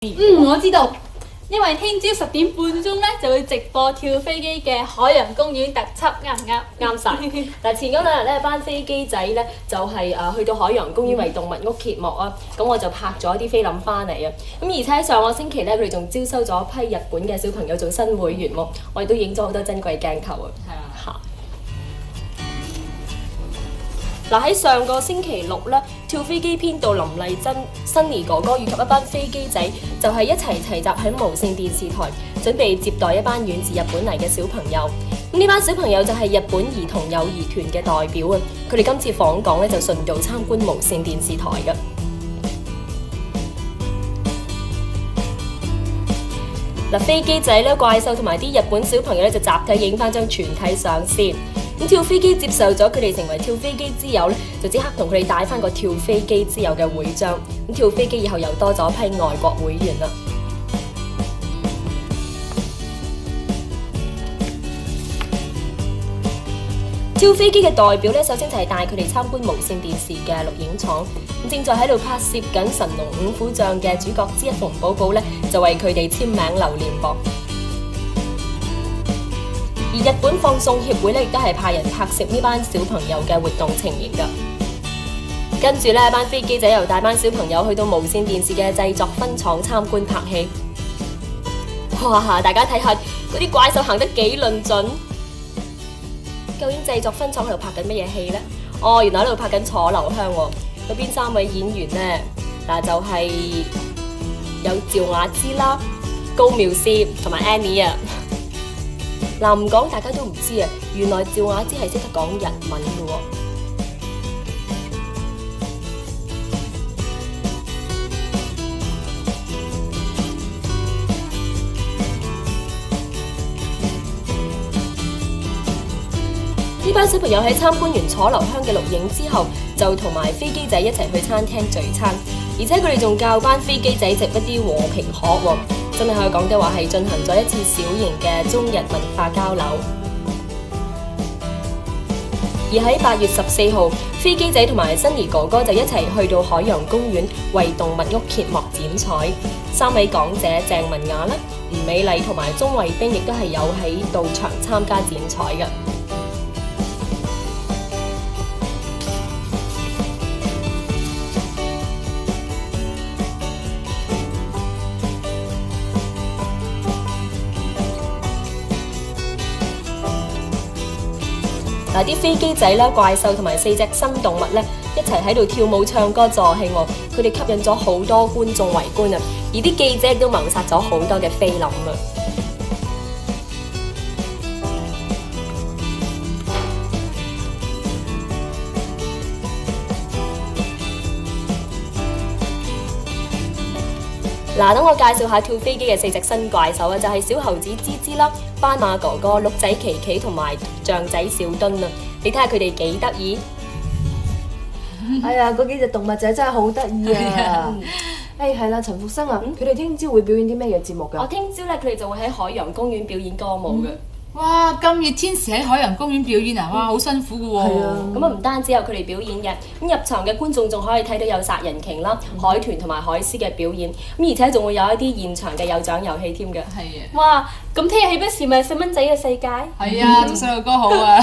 我知道，因為聽朝10點半鐘咧就會直播跳飛機嘅海洋公園特輯，啱唔啱？啱晒。嗱，前嗰兩日咧，班飛機仔咧就係去到海洋公園為動物屋揭幕啊，咁我就拍咗啲菲林翻嚟啊。咁而且上個星期咧，佢哋仲招收咗一批日本嘅小朋友做新會員喎，我哋都影咗好多珍貴鏡頭啊。係啊。嚇！嗱，喺上個星期六咧，跳飛機編導林麗珍、Sunny 哥哥以及一班飛機仔就係一齊齊集喺無線電視台，準備接待一班遠自日本嚟嘅小朋友。咁呢班小朋友就係日本兒童友誼團嘅代表啊！佢哋今次訪港咧就順道參觀無線電視台嘅。嗱，飛機仔咧、怪獸同埋啲日本小朋友咧就集體影翻張全體相先。咁跳飛機接受咗佢哋成為跳飛機之友咧，就即刻同佢哋帶翻個跳飛機之友嘅會章。咁跳飛機以後又多咗一批外國會員啦。跳飛機嘅代表咧，首先就係帶佢哋參觀無線電視嘅錄影廠。咁正在喺度拍攝緊《神龍五虎將》嘅主角之一馮寶寶咧，就為佢哋簽名留念噃。而日本放送協會咧，亦都係派人拍攝呢班小朋友嘅活動情形噶。跟住咧，班飛機仔又帶班小朋友去到無線電視嘅製作分廠參觀拍戲。哇！大家睇下嗰啲怪獸行得幾論盡。究竟製作分廠喺度拍緊乜嘢戲呢？哦，原來喺度拍緊《楚留香》喎。嗰邊3位演員呢？嗱就係有趙雅芝啦、高妙思同埋 Annie 啊。嗱，唔講大家都唔知啊，原來趙雅芝係識得講日文嘅喎。呢班小朋友喺參觀完楚留香嘅錄影之後，就同埋飛機仔一齊去餐廳聚餐，而且佢哋仲教班飛機仔食一啲和平殼喎。真係可以講得話係進行咗一次小型嘅中日文化交流。而喺8月14號，飛機仔同埋Sunny哥哥就一齊去到海洋公園為動物屋揭幕剪彩。3位港姐鄭文雅啦、吳美麗同埋鐘慧冰亦都係有喺到場參加剪彩嘅。嗱，啲飛機仔啦、怪獸同埋4隻新動物咧，一齊喺度跳舞、唱歌、助興喎，佢哋吸引咗好多觀眾圍觀啊！而啲記者亦都謀殺咗好多嘅菲林啊！嗱，等我介紹下跳飛機嘅4隻新怪獸啊，就係小猴子芝芝啦、斑馬哥哥、鹿仔琪琪同埋象仔小敦啊！你睇下佢哋幾得意。哎呀，嗰幾隻動物仔真係好得意啊！誒係啦，陳復生啊，佢哋聽朝會表演啲咩嘅節目㗎？我聽朝咧，佢哋就會喺海洋公園表演歌舞嘅。哇！咁熱天時喺海洋公園表演啊，哇，好辛苦嘅喎。係啊，咁啊唔單止有佢哋表演嘅，咁入場嘅觀眾仲可以睇到有殺人鯨啦、海豚同埋海獅嘅表演，咁而且仲會有一啲現場嘅有獎遊戲添嘅。係啊。哇！咁聽日豈不是咪細蚊仔嘅世界？係啊，做細路哥好啊。